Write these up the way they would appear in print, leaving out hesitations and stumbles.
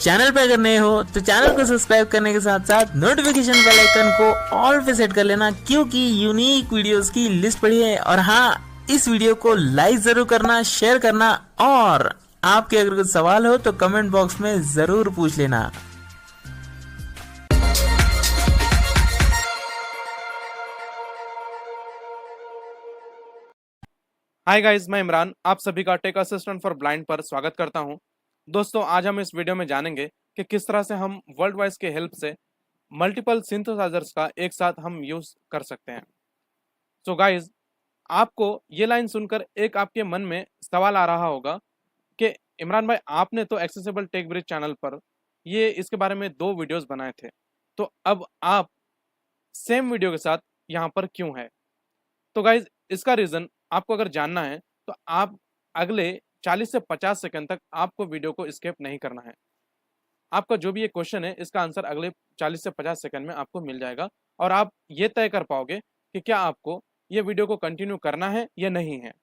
Channel पे अगर नए हो तो चैनल को सब्सक्राइब करने के साथ साथ नोटिफिकेशन बेल आइकन को ऑल पे सेट कर लेना, क्योंकि यूनिक वीडियोस की लिस्ट पड़ी है। और हाँ, इस वीडियो को लाइक जरूर करना, शेयर करना, और आपके अगर कुछ सवाल हो तो कमेंट बॉक्स में जरूर पूछ लेना। हाय गाइस, मैं इमरान आप सभी का टेक असिस्टेंट फॉर ब्लाइंड पर स्वागत करता हूं। दोस्तों, आज हम इस वीडियो में जानेंगे कि किस तरह से हम वर्ल्ड वॉइस के हेल्प से मल्टीपल सिंथेसाइजर्स का एक साथ हम यूज कर सकते हैं। सो गाइस, आपको ये लाइन सुनकर एक आपके मन में सवाल आ रहा होगा कि इमरान भाई, आपने तो एक्सेसिबल टेक ब्रिज चैनल पर ये इसके बारे में 2 वीडियोस बनाए थे, तो अब आप सेम वीडियो के साथ यहाँ पर क्यों है? तो गाइज, इसका रीजन आपको अगर जानना है तो आप अगले 40 से 50 सेकंड तक आपको वीडियो को स्किप नहीं करना है। आपका जो भी ये क्वेश्चन है, इसका आंसर अगले 40 से 50 सेकंड में आपको मिल जाएगा और आप ये तय कर पाओगे कि क्या आपको ये वीडियो को कंटिन्यू करना है या नहीं है।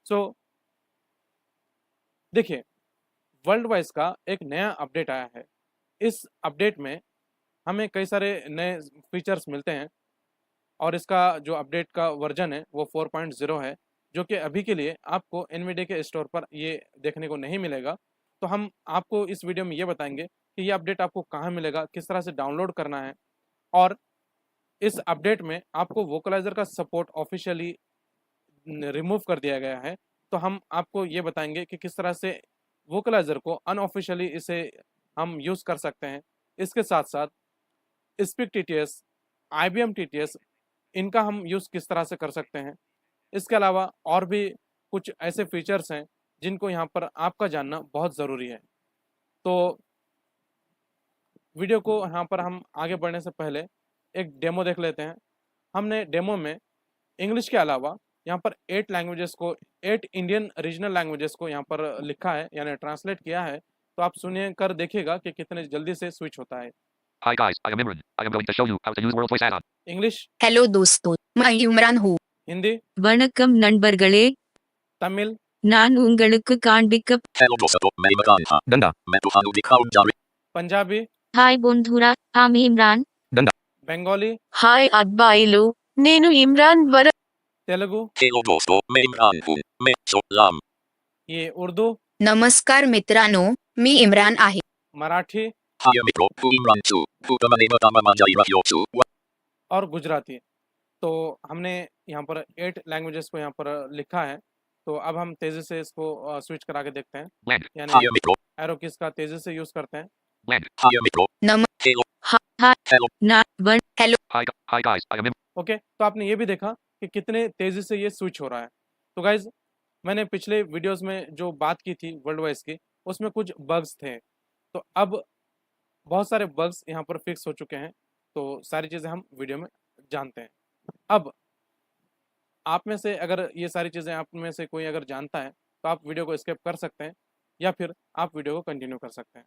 सो देखिए, वर्ल्ड वाइज का एक नया अपडेट आया है। इस अपडेट में हमें कई सारे नए फीचर्स मिलते हैं और इसका जो अपडेट का वर्जन है वो 4.0 है, जो कि अभी के लिए आपको एनवीडिया के स्टोर पर ये देखने को नहीं मिलेगा। तो हम आपको इस वीडियो में ये बताएंगे कि ये अपडेट आपको कहाँ मिलेगा, किस तरह से डाउनलोड करना है, और इस अपडेट में आपको वोकलाइजर का सपोर्ट ऑफिशियली रिमूव कर दिया गया है। तो हम आपको ये बताएंगे कि किस तरह से वोकलाइजर को अनऑफिशियली इसे हम यूज़ कर सकते हैं। इसके साथ साथ स्पीक टीटीएस, IBM टीटीएस, इनका हम यूज़ किस तरह से कर सकते हैं। इसके अलावा और भी कुछ ऐसे फीचर्स हैं जिनको यहाँ पर आपका जानना बहुत ज़रूरी है। तो वीडियो को यहाँ पर हम आगे बढ़ने से पहले एक डेमो देख लेते हैं। हमने डेमो में इंग्लिश के अलावा यहाँ पर 8 लैंग्वेजेस को, 8 इंडियन रीजनल लैंग्वेजेस को यहाँ पर लिखा है, यानी ट्रांसलेट किया है। तो आप सुनिए कर देखिएगा कि कितने जल्दी से स्विच होता है। Hi guys, I am Imran. I am going to show you how to use World Voice add-on. English, hello दोस्तों, मैं इमरान हूँ। हिंदी, வணக்கம் நண்பர்களே, तमिल, நான் உங்களுக்கு காண்பிக்க Hello दोस्तों, मैं इमरान हाँ डंडा मैं तूफान दिखाऊं जा रही पंजाबी, హాయ్ బొంధురా ఆమె ఇమ్రాన్ बंगाली, హాయ్ అబ్బాయిలు, నేను ఇమ్రాన్ వర तेलुगु, Hello दोस्तों, मैं इमरान हूँ मैं सलाम ये उर्दू, नमस्कार मित्रांनो, मी इमरान आहे। मराठी हाय मित्रों हूँ इमरान तू हूँ तुम्हारे बतामा मांझाई रहियो तू और गुजराती। तो हमने यहाँ पर 8 लैंग्वेजेस को यहाँ पर लिखा है। तो अब हम तेज़ी से इसको स्विच करा के देखते हैं, Land, यानी हाय मित्रों एरो कीज का तेज़ी से यूज़ करते हैं। land. हाय मित्रों नम Hello హాయ్ నా one Hi guys, I am Imran. Okay, तो आपने ये भी देखा कि कितने तेज़ी से ये स्विच हो रहा है। तो गाइज, मैंने पिछले वीडियोस में जो बात की थी वर्ल्ड वाइज की, उसमें कुछ बग्स थे। तो अब बहुत सारे बग्स यहाँ पर फिक्स हो चुके हैं। तो सारी चीज़ें हम वीडियो में जानते हैं। अब आप में से अगर ये सारी चीज़ें आप में से कोई अगर जानता है तो आप वीडियो को स्किप कर सकते हैं या फिर आप वीडियो को कंटिन्यू कर सकते हैं।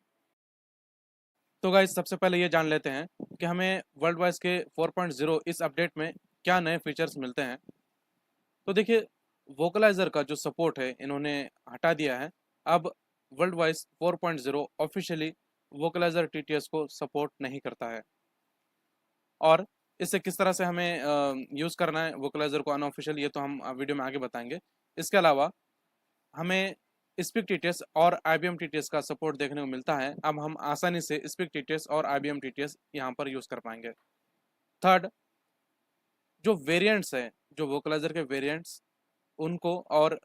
तो गाइस, सबसे पहले ये जान लेते हैं कि हमें वर्ल्ड वाइज के 4.0 इस अपडेट में क्या नए फीचर्स मिलते हैं। तो देखिए, वोकलाइजर का जो सपोर्ट है इन्होंने हटा दिया है। अब world wise 4.0 officially vocaliser TTS को सपोर्ट नहीं करता है। और इससे किस तरह से हमें यूज़ करना है वोकलाइजर को अनऑफिशियल, ये तो हम वीडियो में आगे बताएंगे। इसके अलावा हमें स्पीक TTS और IBM TTS का सपोर्ट देखने को मिलता है। अब हम आसानी से स्पीक TTS और IBM TTS यहाँ पर यूज़ कर पाएंगे। थर्ड, जो वेरिएंट्स हैं, जो वोकलाइजर के वेरिएंट्स, उनको, और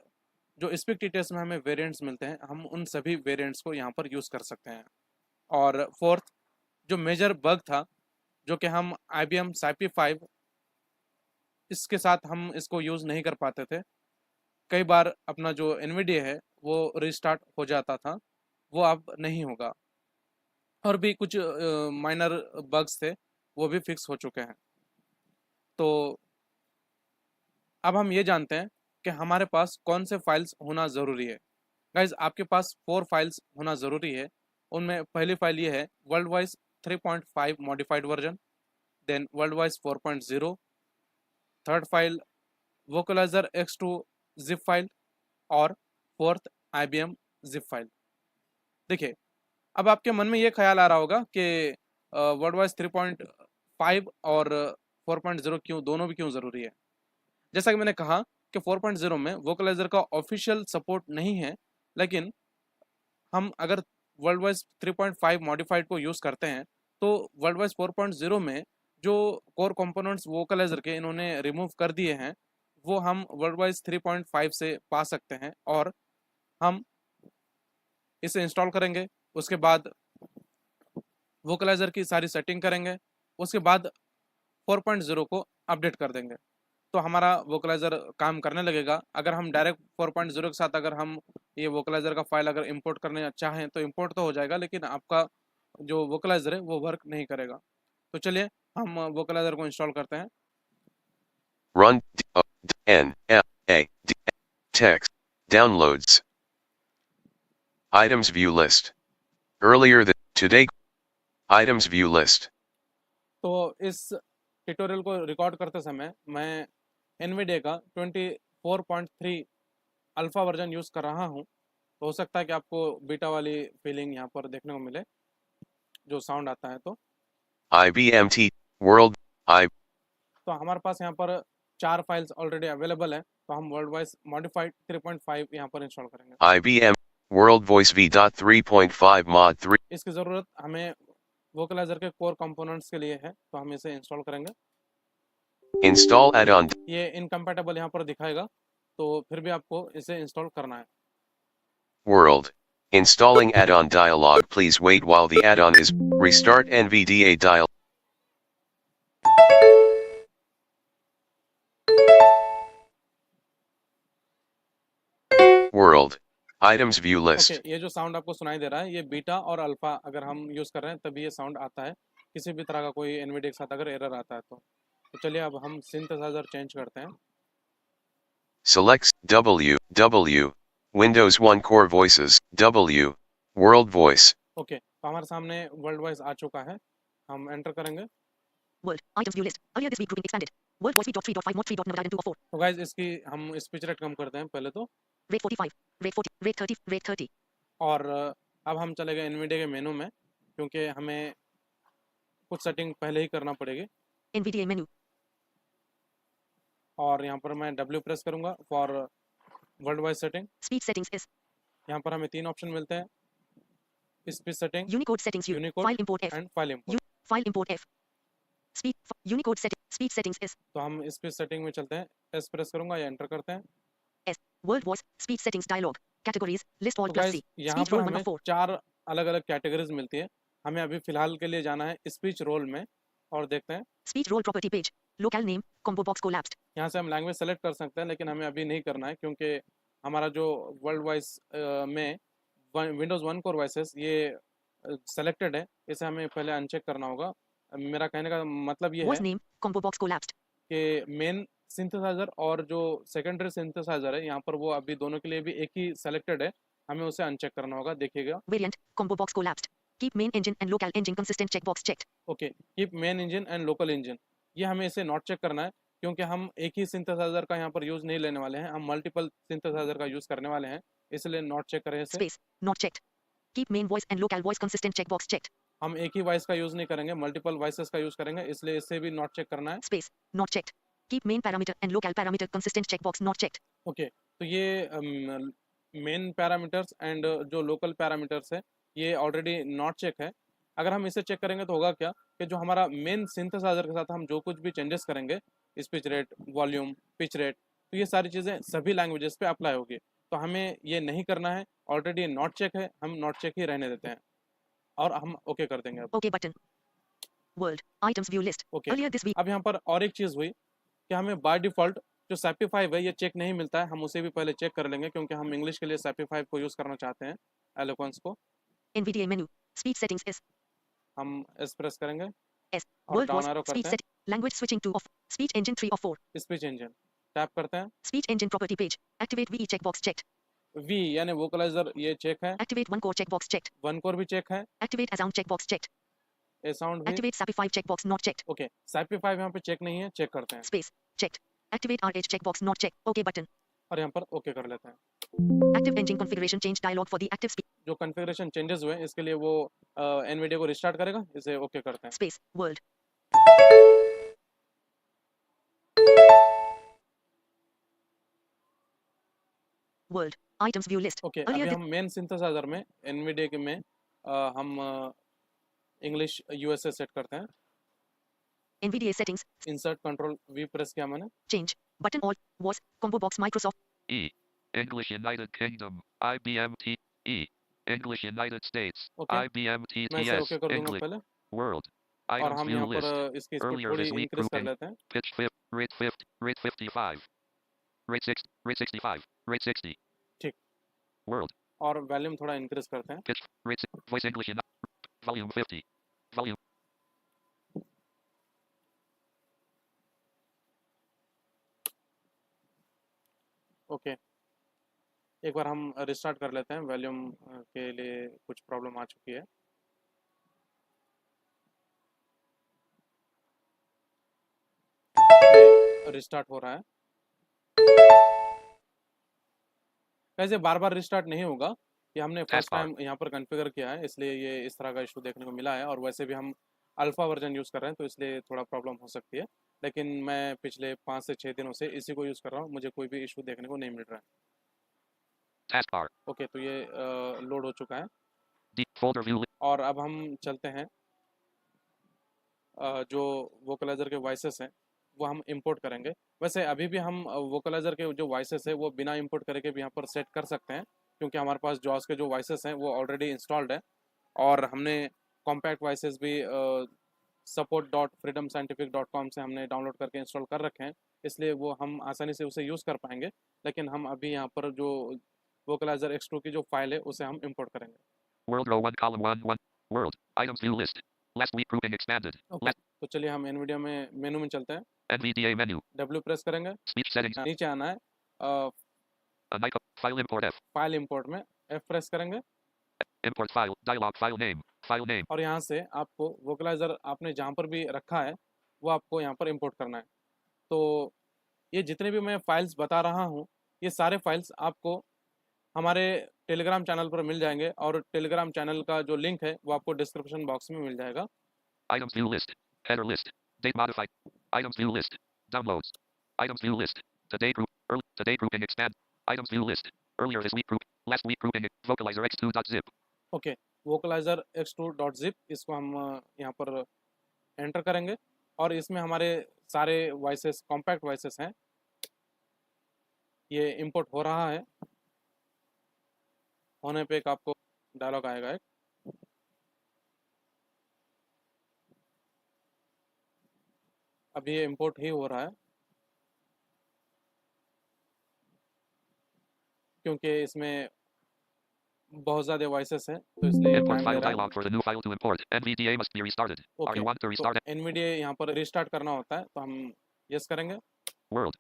जो स्पीक TTS में हमें वेरिएंट्स मिलते हैं, हम उन सभी वेरिएंट्स को यहाँ पर यूज़ कर सकते हैं। और फोर्थ, जो मेजर बग था, जो कि हम IBM SAIPI 5 इसके साथ हम इसको यूज़ नहीं कर पाते थे। कई बार अपना जो NVIDIA है वो रिस्टार्ट हो जाता था, वो अब नहीं होगा। और भी कुछ माइनर बग्स थे, वो भी फिक्स हो चुके हैं। तो अब हम ये जानते हैं कि हमारे पास कौन से फाइल्स होना ज़रूरी है। गाइज, आपके पास 4 फाइल्स होना ज़रूरी है। उनमें पहली फाइल ये है world wise 3.5 modified version, then world wise 4.0, third file vocalizer X2 zip file, और फोर्थ IBM जिप फाइल। देखिए, अब आपके मन में ये ख्याल आ रहा होगा कि वर्ड वॉइस 3.5 और 4.0 क्यों, दोनों भी क्यों ज़रूरी है। जैसा कि मैंने कहा कि 4.0 में वोकलाइजर का ऑफिशियल सपोर्ट नहीं है, लेकिन हम अगर वर्ड वॉइस 3.5 मॉडिफाइड को यूज़ करते हैं तो वर्ड वॉइस 4.0 में जो कोर कंपोनेंट्स वोकलाइजर के इन्होंने रिमूव कर दिए हैं वो हम वर्ड वॉइस 3.5 से पा सकते हैं, और हम इसे इंस्टॉल करेंगे। उसके बाद वोकलाइजर की सारी सेटिंग करेंगे, उसके बाद 4.0 को अपडेट कर देंगे तो हमारा वोकलाइजर काम करने लगेगा। अगर हम डायरेक्ट 4.0 के साथ अगर हम ये वोकलाइजर का फाइल अगर इंपोर्ट करने चाहें तो इंपोर्ट तो हो जाएगा, लेकिन आपका जो वोकलाइजर है वो वर्क नहीं करेगा। तो चलिए हम वोकलाइजर को इंस्टॉल करते हैं। Run N F A D text downloads items view list earlier today items view list तो इस ट्यूटोरियल को रिकॉर्ड करते समय मैं NVIDIA का 24.3 अल्फा वर्जन यूज़ कर रहा हूँ, तो हो सकता है कि आपको बीटा वाली फीलिंग यहाँ पर देखने को मिले, जो साउंड आता है। तो IBMT World I तो हमारे पास यहाँ पर 4 फाइल्स ऑलरेडी अवेलेबल है, तो हम वर्ड वॉइस मॉडिफाइड 3.5 यहाँ पर इंस्टॉल करेंगे। IBM World Voice V.3.5 Mod 3 इसकी ज़रूरत हमें वोकलाइजर के कोर कंपोनेंट्स के लिए है, तो हम इसे इंस्टॉल करेंगे। Install add-on ये इनकम्पैटिबल यहाँ पर दिखाएगा, तो फिर भी आपको इसे इंस्टॉल करना है। World installing add-on dialog. Please wait while the add-on is restart NVDA dial. World items view list. Okay, ये जो साउंड आपको सुनाई दे रहा है ये बीटा और अल्फा अगर हम यूज़ कर रहे हैं तभी ये साउंड आता है। किसी भी तरह का कोई NVIDIA के साथ अगर एरर आता है तो चलिए अब हम सिंथेसाइजर चेंज करते हैं। Select W Windows 1 Core Voices W World Voice. Okay, तो हमारे सामने वर्ल्ड वॉइस आ चुका है, हम एंटर करेंगे। World items view list. Earlier this week grouping expanded. World voice 3.5 mod 3.9 2 of 4. तो गाइज इसकी हम स्पीच रेट कम करते हैं पहले तो, Rate 45. Rate 40. Rate 30. Rate 30. और अब हम चले गए NVIDIA के मेनू में, क्योंकि हमें कुछ सेटिंग पहले ही करना पड़ेगी। NVDA menu. और यहाँ पर मैं W प्रेस करूँगा for world voice setting. Speech settings is. यहाँ पर हमें 3 ऑप्शन मिलते हैं, speech setting, Unicode settings U. Unicode File import F. And file import. File import F. Unicode setting. Speech settings is. तो हम स्पीच सेटिंग में चलते हैं, S प्रेस करूँगा या एंटर करते हैं। S. World voice. Speech settings dialog. Categories. List all तो plus गाइस C. यहाँ Speech पर role 1 हमें of 4. 4 अलग अलग कैटेगरीज मिलती है। हमें अभी फिलहाल के लिए जाना है स्पीच रोल में और देखते हैं। Speech role property page. Local name. Combo box collapsed. यहाँ से हम लैंग्वेज सेलेक्ट कर सकते हैं, लेकिन हमें अभी नहीं करना है क्योंकि हमारा जो वर्ल्ड वॉइस में विंडोज़ 1 कोर वॉइसेस ये सेलेक्टेड है, इसे हमें पहले अनचेक करना होगा। मेरा कहने का मतलब ये है Voice name. Combo box collapsed. कि मेन सिंथेसाइजर और जो सेकेंडरी सिंथेसाइजर है यहाँ पर वो अभी दोनों के लिए भी एक ही सेलेक्टेड है, हमें उसे अनचेक करना होगा। देखिएगा, Variant. Combo box collapsed. Keep main engine and local engine consistent checkbox checked. Okay, keep main engine and local engine, ये हमें इसे नॉट चेक करना है क्योंकि हम एक ही सिंथेसाइजर का यहाँ पर यूज़ नहीं लेने वाले हैं, हम मल्टीपल सिंथेसाइजर का यूज़ करने वाले हैं, इसलिए नॉट चेक करें इसे। Space. Not checked. Keep main voice and local voice consistent checkbox checked. हम एक ही वॉइस का यूज़ नहीं करेंगे, मल्टीपल वॉइसेस का यूज़ करेंगे, इसलिए इसे भी नॉट चेक करना है। Space. Not checked. Keep main parameter and local parameter consistent checkbox not checked. Okay, तो ये मेन पैरामीटर्स एंड जो लोकल पैरामीटर्स है ये ऑलरेडी नॉट चेक है। अगर हम इसे चेक करेंगे तो होगा क्या कि जो हमारा मेन सिंथेसाइजर के साथ हम जो कुछ भी चेंजेस करेंगे, speech rate, volume, pitch rate, तो ये सारी चीज़ें सभी लैंग्वेजेस पे अप्लाई होगी। तो हमें ये नहीं करना है, ऑलरेडी नॉट चेक है, हम नॉट चेक ही रहने देते हैं और हम ओके कर देंगे। अब OK button. World items view list. Okay, Earlier this week. अब यहाँ पर और एक चीज़ हुई कि हमें बाय डिफ़ॉल्ट जो SAPI5 है ये चेक नहीं मिलता है, हम उसे भी पहले चेक कर लेंगे क्योंकि हम इंग्लिश के लिए SAPI5 को यूज़ करना चाहते हैं, एलोक्वेंस को। NVDA menu. Speech settings is. हम एस प्रेस करेंगे S. और World down voice. Arrow Speech करते set. Language switching to off. Speech engine 3 of 4. हैं, स्पीच इंजन टैप करते हैं। Speech engine property page. Activate VE checkbox checked. V यानी vocalizer ये check है, Activate one core checkbox checked. One core भी check है, Activate a sound checkbox checked. A sound भी। Activate SAPI5 checkbox not checked. Okay, SAPI5 यहाँ पे check नहीं है, चेक करते हैं Space. Checked. Activate RH checkbox not checked. OK button. और यहाँ पर ओके कर लेते हैं। Active engine configuration change dialog for the active speech. जो कॉन्फ़िगरेशन चेंजेस हुए हैं इसके लिए वो एनवीडिया को रिस्टार्ट करेगा। इसे ओके करते हैं। Space. World. World. Items view list. Okay, Earlier अभी this हम मेन सिंथेसाइजर में एनवीडिया के में हम इंग्लिश यूएसए सेट करते हैं। NVDA settings. Insert control we press किया मैंने। Change. Button all. Was. Combo box Microsoft. E. English United Kingdom. IBM T. E. English United States. Okay, IBM मैं इसे TTS. ओके कर दूंगा English पहले World. और Items हम view यहाँ पर list. इसकी स्पीड Earlier थोड़ी this week इंक्रीज कर grouping. लेते हैं। Pitch 50. Rate 50. Rate 55. Rate 60. Rate 65. Rate 60. ठीक, World. और वॉल्यूम थोड़ा इंक्रीज करते हैं। Pitch. Rate. Voice English United. Volume 50. Volume. Okay, एक बार हम रिस्टार्ट कर लेते हैं। वॉल्यूम के लिए कुछ प्रॉब्लम आ चुकी है। रिस्टार्ट हो रहा है। वैसे बार बार रिस्टार्ट नहीं होगा, ये हमने फर्स्ट Taskbar. टाइम यहाँ पर कॉन्फ़िगर किया है इसलिए ये इस तरह का इशू देखने को मिला है। और वैसे भी हम अल्फ़ा वर्जन यूज़ कर रहे हैं तो इसलिए थोड़ा प्रॉब्लम हो सकती है, लेकिन मैं पिछले 5 से 6 दिनों से इसी को यूज़ कर रहा हूँ, मुझे कोई भी इशू देखने को नहीं मिल रहा है। Taskbar. ओके, तो ये लोड हो चुका है Deep folder view. और अब हम चलते हैं जो वोकलाइजर के वॉइसेस हैं वो हम इंपोर्ट करेंगे। वैसे अभी भी हम वोकलाइजर के जो वॉइसेस है वो बिना इंपोर्ट करके भी यहाँ पर सेट कर सकते हैं, क्योंकि हमारे पास जॉस के जो वॉइसेस हैं वो ऑलरेडी इंस्टॉल्ड है और हमने कॉम्पैक्ट वॉइसेस भी support.freedomscientific.com से हमने डाउनलोड करके इंस्टॉल कर रखे हैं, इसलिए वो हम आसानी से उसे यूज़ कर पाएंगे। लेकिन हम अभी यहाँ पर जो वोकलाइजर X2 की जो फाइल है उसे हम इंपोर्ट करेंगे। World row 1 column 1 1. World. Items view list. Last week grouping expanded. Okay, तो चलिए हम एनवीडिया में मेनू में चलते हैं। NVDA menu. W प्रेस करेंगे, Speech settings. नीचे आना है, Amica. File import F. File import में F प्रेस करेंगे Import file. Dialog file name. File name. और यहाँ से आपको वोकलाइजर आपने जहाँ पर भी रखा है वो आपको यहाँ पर इंपोर्ट करना है। तो ये जितने भी मैं फाइल्स बता रहा हूँ ये सारे फाइल्स आपको हमारे टेलीग्राम चैनल पर मिल जाएंगे और टेलीग्राम चैनल का जो लिंक है वो आपको डिस्क्रिप्शन बॉक्स में मिल जाएगा। Items view list. Header list. Date modified. Items view list. Downloads. Items view list. Today group. Today grouping expand. Items view list. Earlier this week group. Last week grouping. Vocalizer x2.zip. Okay, vocaliser x2.zip इसको हम यहाँ पर enter करेंगे और इसमें हमारे सारे voices compact voices हैं। ये इंपोर्ट हो रहा है, होने पे एक आपको डायलॉग आएगा एक। अभी ये इंपोर्ट ही हो रहा है क्योंकि इसमें बहुत ज़्यादा वॉइसेस हैं तो इसलिए Import टाइम ले file रहा है। dialog for the new file to import. NVDA must be restarted. Are okay, you want to तो restart it? एनवीडिया यहाँ पर रिस्टार्ट करना होता है तो हम यस करेंगे। World.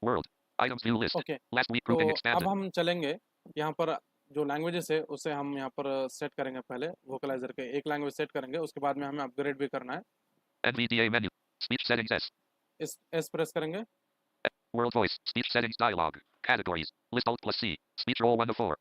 World. Items view list. Okay, Last week तो grouping अब expanded. हम चलेंगे यहाँ पर जो लैंग्वेजेस है उसे हम यहाँ पर सेट करेंगे। पहले वोकलाइजर के एक लैंग्वेज सेट करेंगे, उसके बाद में हमें अपग्रेड भी करना है। NVDA menu. Speech settings S. इस एस प्रेस करेंगे, World voice. Speech settings dialog. Categories. List Alt plus C. Speech roll 1 of 4.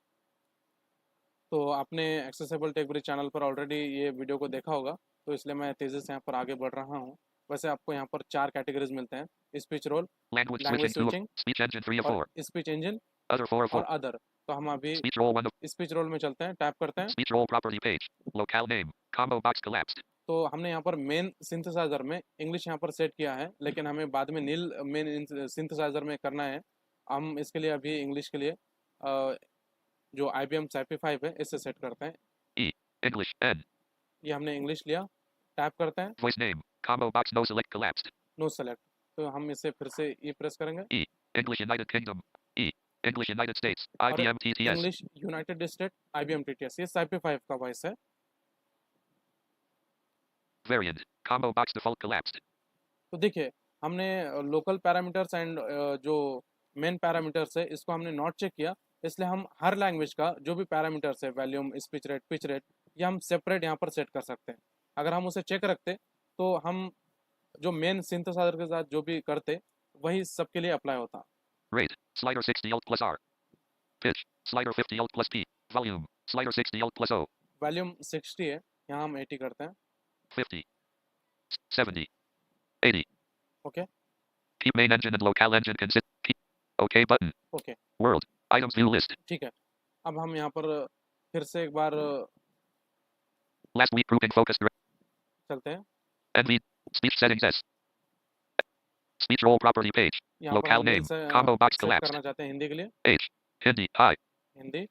तो आपने एक्सेसिबल टेक ब्रिज चैनल पर ऑलरेडी ये वीडियो को देखा होगा तो इसलिए मैं तेज़ी से यहाँ पर आगे बढ़ रहा हूँ। वैसे आपको यहाँ पर 4 कैटेगरीज मिलते हैं, speech role, Language language switching 2 of. Switching Speech engine 3 of 4. और स्पीच इंजन Other 4 of और 4. अदर। तो हम अभी Speech roll 1 of. Speech role में चलते हैं, टैप करते हैं। Speech roll property page. Locale name. Combo box collapsed. तो हमने यहाँ पर मेन सिंथेसाइजर में इंग्लिश यहाँ पर सेट किया है, लेकिन हमें बाद में नील मेन सिंथेसाइजर में करना है। हम इसके लिए अभी इंग्लिश के लिए जो IBM SAPI5 है इससे सेट करते हैं। English N. ये हमने इंग्लिश लिया, टैप करते हैं, Voice name. Combo box no select collapsed. No select. तो हम इसे फिर से ई प्रेस करेंगे, English United Kingdom. E. English United States. और IBM TTS. English United state IBM TTS। ये SAPI5 का वॉइस है। Variant. Combo box default collapsed. तो देखिए हमने लोकल पैरामीटर्स एंड जो मेन पैरामीटर्स है इसको हमने नॉट चेक किया, इसलिए हम हर लैंग्वेज का जो भी पैरामीटर्स है volume, speech rate, pitch rate, ये हम सेपरेट यहाँ पर सेट कर सकते हैं। अगर हम उसे चेक रखते तो हम जो मेन सिंथेसाइजर के साथ जो भी करते वही सबके लिए अप्लाई होता। Rate. Slider 60 Alt plus R. Pitch. Slider 50 Alt plus P. Volume. Slider 60 Alt plus O. Volume 60 है, यहाँ हम 80 करते हैं। 50. 70. 80. Okay Keep main engine and local engine consist. Keep. OK button. Okay World. Items view list. ठीक है। अब हम यहाँ पर फिर से एक बार Last week grouping focus. चलते हैं। NV. Speech settings S. Speech role property page. यहाँ पर Locale हम name. इसे Combo box सेट collapsed. करना चाहते हैं हिंदी के लिए, H. Hindi. Hi. हिंदी।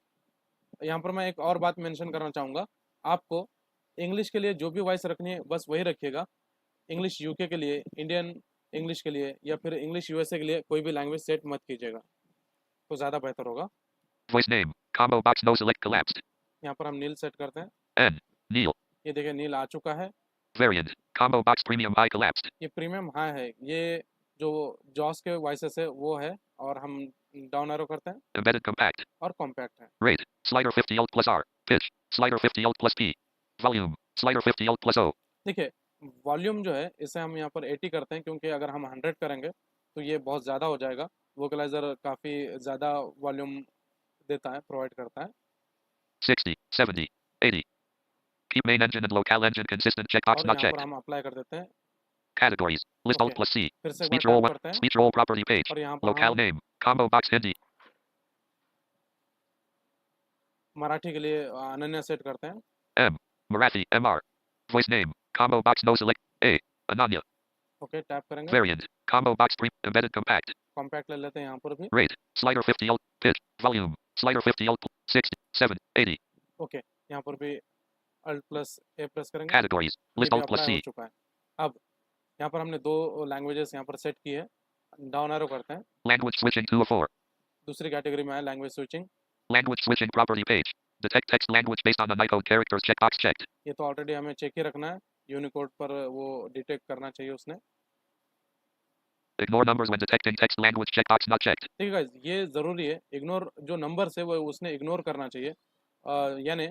यहाँ पर मैं एक और बात मेंशन करना चाहूँगा, आपको इंग्लिश के लिए जो भी वॉइस रखनी है बस वही रखिएगा। इंग्लिश यूके के लिए, इंडियन इंग्लिश के लिए या फिर इंग्लिश यूएसए के लिए कोई भी लैंग्वेज सेट मत कीजिएगा, तो ज़्यादा बेहतर होगा। Voice name. Combo box no select collapsed. यहाँ पर हम नील सेट करते हैं। N. Neil. ये देखिए नील आ चुका है। Variant. Combo box premium high collapsed. ये प्रीमियम हाई है, ये जो जॉस के वॉइसेस है वो है, और हम डाउन एरो करते हैं Embedded compact. और कॉम्पैक्ट है। Rate. Slider 50 Alt plus R. Pitch. Slider 50 Alt plus P. Volume. Slider 50 Alt plus O. देखिए वॉल्यूम जो है इसे हम यहाँ पर 80 करते हैं, क्योंकि अगर हम 100 करेंगे तो ये बहुत ज़्यादा हो जाएगा। वोकलाइजर काफ़ी ज़्यादा वॉल्यूम देता है, प्रोवाइड करता है। 60. 70. 80. Keep main engine and local engine consistent. Checkbox और not यहाँ पर checked. हम अप्लाई कर देते हैं। Categories. List Alt Okay. plus C. फिर से एक Speech बार role टैप 1. करते हैं Speech role property page. और यहाँ पर Locale हम name. Combo box Hindi. Marathi के लिए अनन्या सेट करते हैं। M. Marathi. MR. Voice name. Combo box no select. A. Ananya. Okay tap करेंगे, Variant. Combo box embedded compact. Compact ले लेते हैं यहाँ पर भी। Rate. Slider 50 Alt. Pitch. Volume. Slider 50 Alt. 60. 7. 80. Okay यहाँ पर भी अल्ट प्लस ए प्रेस करेंगे। Categories. ये List भी Alt plus अप्लाई हो C. चुका है। अब यहाँ पर हमने दो लैंग्वेजेस यहाँ पर सेट की है। डाउन एरो करते हैं, Language switching 2 of 4. दूसरी कैटेगरी में है language switching. Language switching property page. Detect text language based on Unicode characters. Checkbox checked. ये तो ऑलरेडी हमें चेक ही रखना है, यूनिकोड पर वो डिटेक्ट करना चाहिए उसने। Ignore numbers when detecting text language. Checkbox not checked. ठीक है गाइस, ये ज़रूरी है, इग्नोर जो नंबर्स है वो उसने इग्नोर करना चाहिए। यानी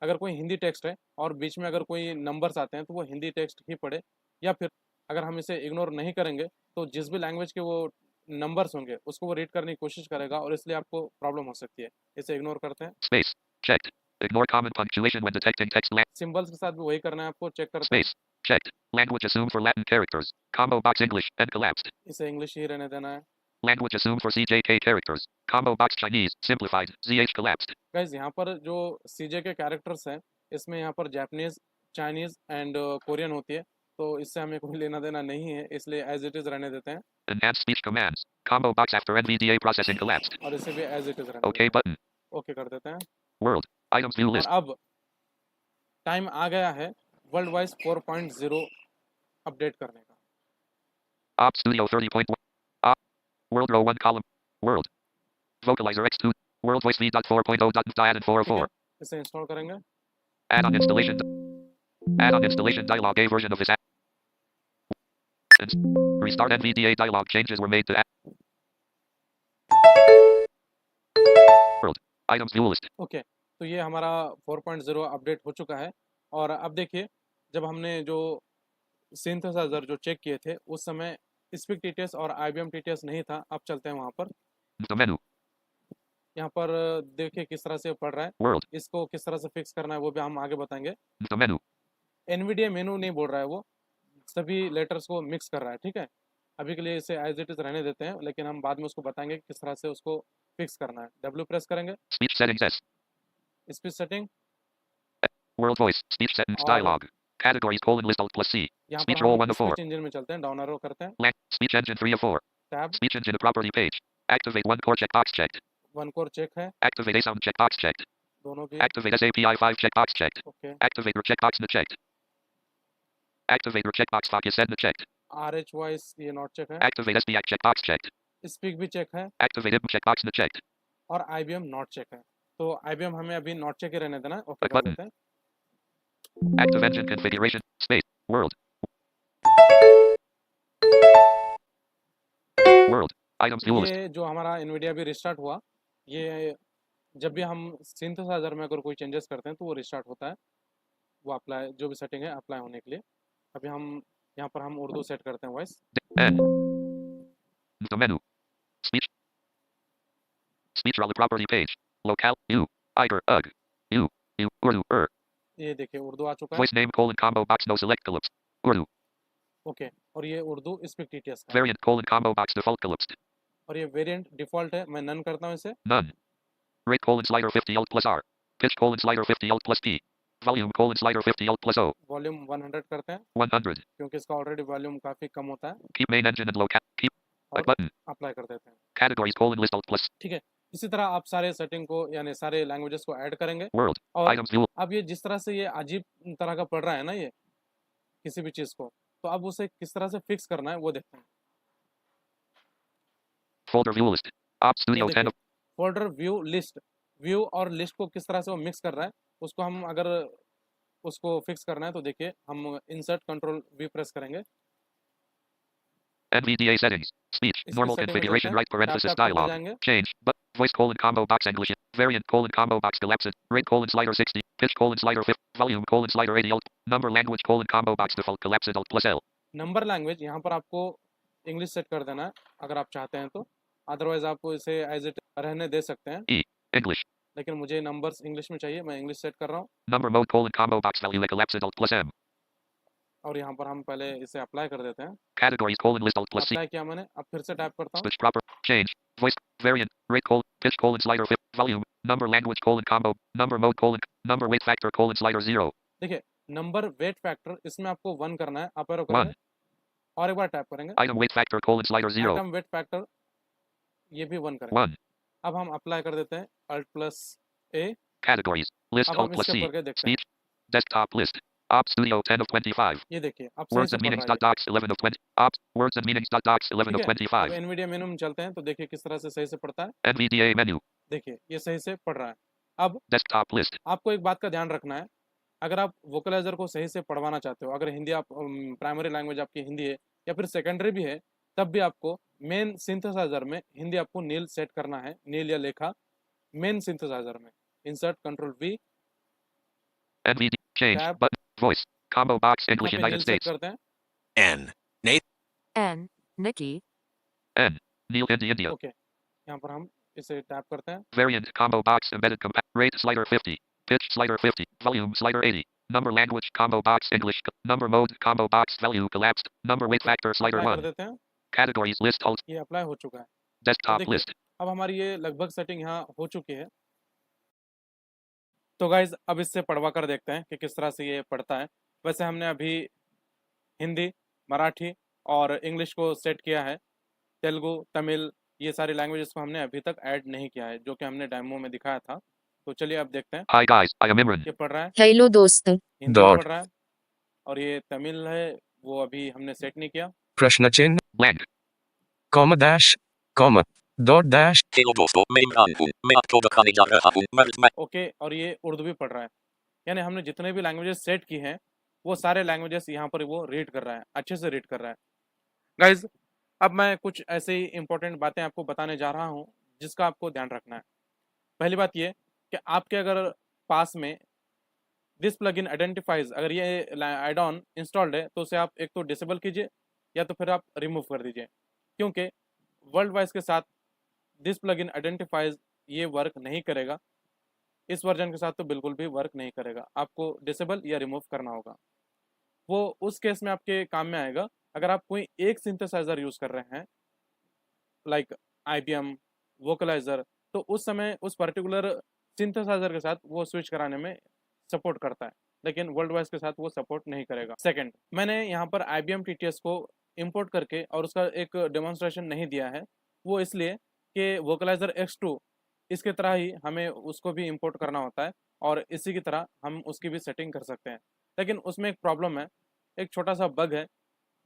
अगर कोई हिंदी टेक्स्ट है और बीच में अगर कोई नंबर्स आते हैं तो वो हिंदी टेक्स्ट ही पढ़े, या फिर अगर हम इसे इग्नोर नहीं करेंगे तो जिस भी लैंग्वेज के वो नंबर्स होंगे उसको वो रीड करने की कोशिश करेगा और इसलिए आपको प्रॉब्लम हो सकती है। इसे इग्नोर करते हैं। Space. Checked. Ignore common punctuation when detecting text symbols के साथ भी वही करना है आपको, चेक करते हैं। Space. Checked. Language assumed for Latin characters. Combo box English. N collapsed. इसे इंग्लिश ही रहने देना है। Language assumed for CJK characters. Combo box Chinese. Simplified. ZH collapsed. Guys यहाँ पर जो सीजे के कैरेक्टर्स हैं इसमें यहाँ पर जापानीज, चाइनीज एंड कोरियन होती है, तो इससे हमें कोई लेना देना नहीं है, इसलिए एज इट इज रहने देते हैं। Enhanced speech commands. Combo box after NVDA processing collapsed. और इसे भी एज इट इज रहने OK button. ओके कर देते हैं। World. Items view और list. अब टाइम आ गया है वर्ल्ड वाइज 4.0 अपडेट करने का। Op Studio 30.1. Op. World row 1 column. World. Vocalizer X2. World voice v.4.0. Added 404. इसे इंस्टॉल करेंगे। Add-on installation. Add-on installation dialog. A version of this app. Restart NVDA dialog. Changes were made to app. World. Items view list. Okay तो ये हमारा 4.0 update हो चुका है। और अब देखिए, जब हमने जो सिंथेसाइजर जो चेक किए थे उस समय स्पीक टीटीएस और IBM टीटीएस नहीं था। अब चलते हैं वहाँ पर। The menu. यहाँ पर देखिए किस तरह से पढ़ रहा है, World. इसको किस तरह से फिक्स करना है वो भी हम आगे बताएंगे। The menu. NVIDIA मेनू नहीं बोल रहा है, वो सभी लेटर्स को मिक्स कर रहा है। ठीक है, अभी के लिए इसे एज इट इज रहने देते हैं, लेकिन हम बाद में उसको बताएंगे किस तरह से उसको फिक्स करना है। W प्रेस करेंगे, Speech settings S. Speech setting, World voice. Speech settings और dialog. Categories colon list alt plus C. यहाँ Speech पर roll हम 1 of 4. स्पीच इंजन में चलते हैं, डाउन एरो करते हैं, Speech engine 3 of 4. Tab, Speech engine property page. Activate one core checkbox checked. One core check है, Activate A sound checkbox checked. दोनों की। Activate SAPI 5 checkbox checked. Okay, Activate your checkbox not checked. Activate your checkbox focus set not checked. RH voice ये not check है, Activate SPI checkbox checked. Speak भी check है, Activate IBM checkbox not checked. और IBM not check है। तो IBM हमें अभी not check ही रहने देना है। ओके कर Button. देते हैं। Active engine configuration. Space. World. World. Items view list. ये जो हमारा NVIDIA भी रिस्टार्ट हुआ, ये जब भी हम सिंथेसाइजर में अगर कोई चेंजेस करते हैं तो वो रिस्टार्ट होता है, वो अप्लाई जो भी सेटिंग है अप्लाई होने के लिए। अभी हम यहाँ पर हम उर्दू सेट करते हैं voice. N. The menu. Speech. Speech roller property page. Locale. U. Iger. Ugh. U. U. Urdu. ये देखिए उर्दू आ चुका है। Voice name colon combo box no select collapsed. Urdu. Okay, और ये उर्दू स्पीक टीटीएस का है। Variant colon combo box default collapsed. और ये वेरिएंट डिफॉल्ट है, मैं नन करता हूँ इसे। None. Rate colon slider 50 alt plus R. Pitch colon slider 50 alt plus P. Volume colon slider 50 alt plus O. Volume 100 करते हैं 100. क्योंकि इसका ऑलरेडी वॉल्यूम काफी कम होता है। Keep main engine and locale. Keep. और Button. अप्लाई कर देते हैं। Categories colon list alt plus. ठीक है, इसी तरह आप सारे सेटिंग को यानी सारे लैंग्वेजेस को ऐड करेंगे। World. और Items view. अब ये जिस तरह से ये अजीब तरह का पढ़ रहा है ना ये किसी भी चीज को, तो अब उसे किस तरह से फिक्स करना है वो देखते हैं। Folder view list. Op ये Studio 10 देखिए of folder view list, view और लिस्ट को किस तरह से वो मिक्स कर रहा है, उसको हम अगर उसको फिक्स करना है तो देखिए हम इंसर्ट कंट्रोल वी प्रेस करेंगे। NVDA settings. Speech. इसकी Normal setting में configuration जाते हैं, right parenthesis टैप करते dialog. जाएंगे। Change. But voice colon combo box English. Variant colon combo box collapsed. Rate colon slider 60. Pitch colon slider 50. Volume colon slider 80 alt. Number language colon combo box default collapsed alt plus L. Number language यहाँ पर आपको English set कर देना है अगर आप चाहते हैं तो, अदरवाइज आप इसे एज इट रहने दे सकते हैं, E. English. लेकिन मुझे नंबर्स इंग्लिश में चाहिए, मैं इंग्लिश सेट कर रहा हूँ। Number mode colon combo box value collapsed alt plus M. और यहाँ पर हम पहले इसे अप्लाई कर देते हैं। Categories colon list alt plus C. Apply किया मैंने, अब फिर से टाइप करता हूँ। Switch proper. Change. Voice. Variant. Rate colon. Pitch colon slider 50. Volume. Number language colon combo. Number mode colon. Number weight factor colon slider 0. देखिए number wait factor इसमें आपको 1 करना है, आप एरो 1. करेंगे और एक बार टैप करेंगे। Item weight factor colon slider 0. Item weight factor ये भी 1 करेंगे। 1. अब हम अप्लाई कर देते हैं Alt plus A। Categories. List अब alt हम plus इसके C. ऊपर के देखते हैं। Speech. Desktop list. Op Studio 10 of 25. ये देखिए अब सही Words से and पढ़ meanings रहा है। dot docs 11 of 20. Ops. Words and meanings dot docs 11 ठीक of है, अब 25. NVIDIA मेनू में चलते हैं तो देखिए किस तरह से सही से पढ़ता है। NVDA menu. देखिए ये सही से पढ़ रहा है। अब Desktop list. आपको एक बात का ध्यान रखना है, अगर आप वोकलाइजर को सही से पढ़वाना चाहते हो, अगर हिंदी आप प्राइमरी लैंग्वेज आपकी हिंदी है या फिर सेकेंडरी भी है, तब भी आपको मेन सिंथेसाइजर में हिंदी आपको नील सेट करना है, नील या लेखा मेन सिंथेसाइजर में। Insert control V, NVD. Change. Tab. Button. Voice. Combo box यहाँ English पे United नील सेट States. करते हैं। N. N. Nikki. N. Neil India India. Okay, यहाँ पर हम इसे टैप करते हैं। Variant combo box embedded compact. Rate slider 50. Pitch slider 50. Volume slider 80. Number language combo box English. Number mode combo box value collapsed. Number weight factor slider apply कर 1. देते हैं। Categories list alt. ये apply हो चुका है। Desktop देखिए, list. अब हमारी ये लगभग सेटिंग यहाँ हो चुकी है। तो गाइज अब इससे पढ़वा कर देखते हैं कि किस तरह से ये पढ़ता है। वैसे हमने अभी हिंदी, मराठी और इंग्लिश को सेट किया है, तेलुगु, तमिल ये सारी लैंग्वेजेस को हमने अभी तक ऐड नहीं किया है, जो कि हमने डेमो में दिखाया था। तो चलिए अब देखते हैं। Hi guys, I am Imran. ये पढ़ रहा है, हेलो दोस्तों, हिंदी में Dot. पढ़ रहा है, और ये तमिल है वो अभी हमने सेट नहीं किया। प्रश्न चिन्ह Blank. comma dash comma dot dash Hello दोस्तों, मैं इमरान हूँ। मैं आपको बताने जा रहा हूँ मर्द ओके, और ये उर्दू भी पढ़ रहा है, यानी हमने जितने भी लैंग्वेजेस सेट की हैं वो सारे लैंग्वेजेस यहाँ पर वो रीड कर रहा है, अच्छे से रीड कर रहा है। गाइज अब मैं कुछ ऐसे ही इंपॉर्टेंट बातें आपको बताने जा रहा हूँ जिसका आपको ध्यान रखना है। पहली बात ये कि आपके अगर पास में दिस प्लगइन आइडेंटिफाइज अगर ये एड ऑन इंस्टॉल्ड है तो उसे आप एक तो डिसेबल कीजिए या तो फिर आप रिमूव कर दीजिए, क्योंकि वर्ल्ड वाइज के साथ दिस प्लगइन आइडेंटिफाइज ये वर्क नहीं करेगा। इस वर्जन के साथ तो बिल्कुल भी वर्क नहीं करेगा, आपको डिसेबल या रिमूव करना होगा। वो उस केस में आपके काम में आएगा अगर आप कोई एक सिंथेसाइजर यूज कर रहे हैं लाइक IBM वोकलाइजर, तो उस समय उस पर्टिकुलर सिंथेसाइजर के साथ वो स्विच कराने में सपोर्ट करता है, लेकिन वर्ल्ड वाइज के साथ वो सपोर्ट नहीं करेगा। सेकंड, मैंने यहाँ पर IBM TTS को इंपोर्ट करके और उसका एक डेमोन्स्ट्रेशन नहीं दिया है, वो इसलिए कि वोकलाइजर X2 इसके तरह ही हमें उसको भी इंपोर्ट करना होता है और इसी की तरह हम उसकी भी सेटिंग कर सकते हैं। लेकिन उसमें एक प्रॉब्लम है, एक छोटा सा बग है।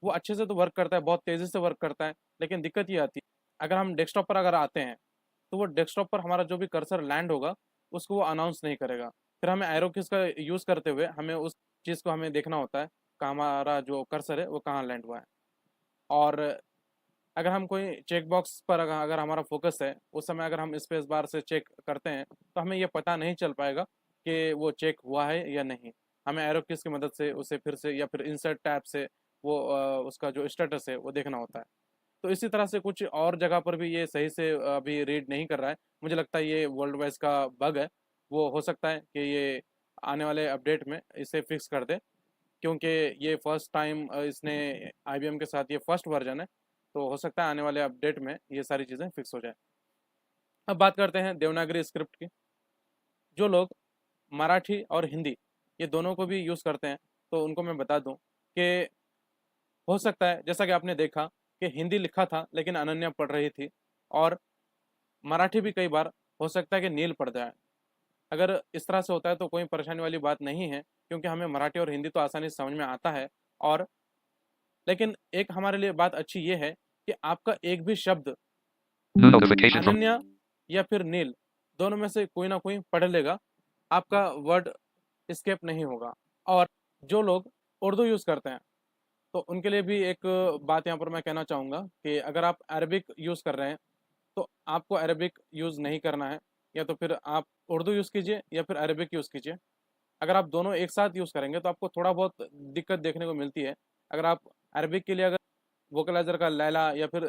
वो अच्छे से तो वर्क करता है, बहुत तेज़ी से वर्क करता है, लेकिन दिक्कत ये आती है अगर हम डेस्कटॉप पर अगर आते हैं तो वो डेस्कटॉप पर हमारा जो भी कर्सर लैंड होगा उसको वो अनाउंस नहीं करेगा। फिर हमें एरो कीज का यूज़ करते हुए हमें उस चीज़ को हमें देखना होता है कि हमारा जो कर्सर है वो कहाँ लैंड हुआ है। और अगर हम कोई चेक बॉक्स पर अगर हमारा फोकस है उस समय अगर हम स्पेस बार से चेक करते हैं तो हमें ये पता नहीं चल पाएगा कि वो चेक हुआ है या नहीं। हमें एरो कीज की मदद से उसे फिर से या फिर इंसर्ट टैब से वो उसका जो स्टेटस है वो देखना होता है। तो इसी तरह से कुछ और जगह पर भी ये सही से अभी रीड नहीं कर रहा है। मुझे लगता है ये वर्ल्ड वाइज का बग है। वो हो सकता है कि ये आने वाले अपडेट में इसे फिक्स कर दे, क्योंकि ये फर्स्ट टाइम इसने IBM के साथ ये फर्स्ट वर्जन है, तो हो सकता है आने वाले अपडेट में ये सारी चीज़ें फिक्स हो जाए। अब बात करते हैं देवनागरी स्क्रिप्ट की। जो लोग मराठी और हिंदी ये दोनों को भी यूज़ करते हैं, तो उनको मैं बता दूं कि हो सकता है, जैसा कि आपने देखा कि हिंदी लिखा था लेकिन अनन्या पढ़ रही थी, और मराठी भी कई बार हो सकता है कि नील पढ़ जाए। अगर इस तरह से होता है तो कोई परेशानी वाली बात नहीं है, क्योंकि हमें मराठी और हिंदी तो आसानी से समझ में आता है। और लेकिन एक हमारे लिए बात अच्छी ये है कि आपका एक भी शब्द New notification from अनन्या या फिर नील दोनों में से कोई ना कोई पढ़ लेगा, आपका वर्ड स्केप नहीं होगा। और जो लोग उर्दू यूज़ करते हैं तो उनके लिए भी एक बात यहाँ पर मैं कहना चाहूँगा कि अगर आप अरबिक यूज़ कर रहे हैं तो आपको अरबिक यूज़ नहीं करना है, या तो फिर आप उर्दू यूज़ कीजिए या फिर अरबिक यूज़ कीजिए। अगर आप दोनों एक साथ यूज़ करेंगे तो आपको थोड़ा बहुत दिक्कत देखने को मिलती है। अगर आप अरबिक के लिए अगर वोकलाइजर का लैला या फिर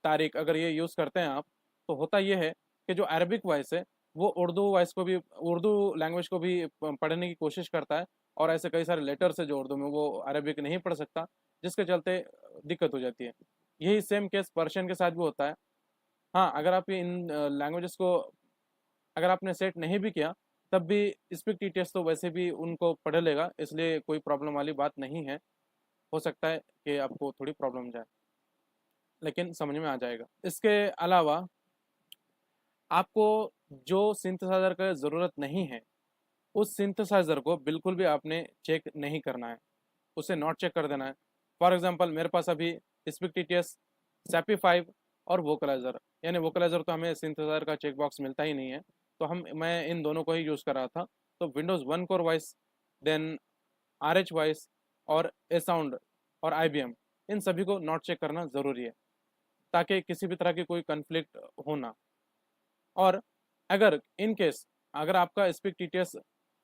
तारिक अगर ये यूज़ करते हैं आप, तो होता ये है कि जो अरबिक वॉइस है वो उर्दू वॉइस को भी, उर्दू लैंग्वेज को भी पढ़ने की कोशिश करता है, और ऐसे कई सारे लेटर्स है जो उर्दू में वो अरबिक नहीं पढ़ सकता, जिसके चलते दिक्कत हो जाती है। यही सेम केस पर्शियन के साथ भी होता है। हाँ, अगर आप इन लैंग्वेजेस को अगर आपने सेट नहीं भी किया तब भी स्पीक टीटीएस तो वैसे भी उनको पढ़ लेगा, इसलिए कोई प्रॉब्लम वाली बात नहीं है। हो सकता है कि आपको थोड़ी प्रॉब्लम जाए, लेकिन समझ में आ जाएगा। इसके अलावा आपको जो सिंथेसाइज़र का ज़रूरत नहीं है, उस सिंथेसाइज़र को बिल्कुल भी आपने चेक नहीं करना है, उसे नॉट चेक कर देना है। फॉर एग्जांपल मेरे पास अभी स्पीक टीटीएस, सैपी 5 और वोकलाइज़र, यानी वोकलाइज़र तो हमें सिंथेसाइज़र का चेक बॉक्स मिलता ही नहीं है, तो मैं इन दोनों को ही यूज़ कर रहा था। तो Windows 1 core voice, then RH voice और ए साउंड और IBM, इन सभी को नॉट चेक करना ज़रूरी है, ताकि किसी भी तरह की कोई कन्फ्लिक्ट हो ना। और अगर इन केस अगर आपका स्पीक टीटीएस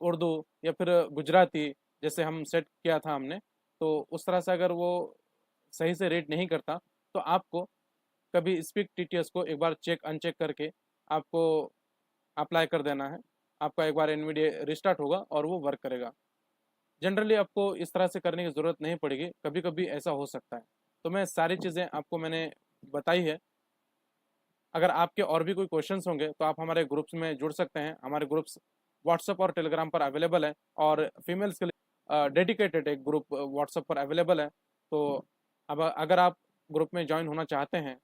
उर्दू या फिर गुजराती जैसे हम सेट किया था हमने, तो उस तरह से अगर वो सही से रीड नहीं करता, तो आपको कभी स्पीक टीटीएस को एक बार चेक अनचेक करके आपको अप्लाई कर देना है। आपका एक बार NVIDIA रिस्टार्ट होगा और वो वर्क करेगा। जनरली आपको इस तरह से करने की ज़रूरत नहीं पड़ेगी, कभी कभी ऐसा हो सकता है। तो मैं सारी चीज़ें आपको मैंने बताई है। अगर आपके और भी कोई क्वेश्चंस होंगे तो आप हमारे ग्रुप्स में जुड़ सकते हैं। हमारे ग्रुप्स व्हाट्सएप और टेलीग्राम पर अवेलेबल है, और फीमेल्स के लिए डेडिकेटेड एक ग्रुप व्हाट्सएप पर अवेलेबल है। तो अब अगर आप ग्रुप में ज्वाइन होना चाहते हैं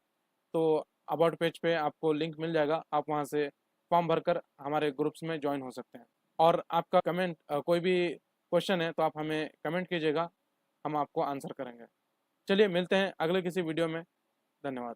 तो अबाउट पेज पे आपको लिंक मिल जाएगा, आप वहाँ से फॉर्म भरकर हमारे ग्रुप्स में ज्वाइन हो सकते हैं। और आपका कमेंट कोई भी क्वेश्चन है तो आप हमें कमेंट कीजिएगा, हम आपको आंसर करेंगे। चलिए मिलते हैं अगले किसी वीडियो में। धन्यवाद।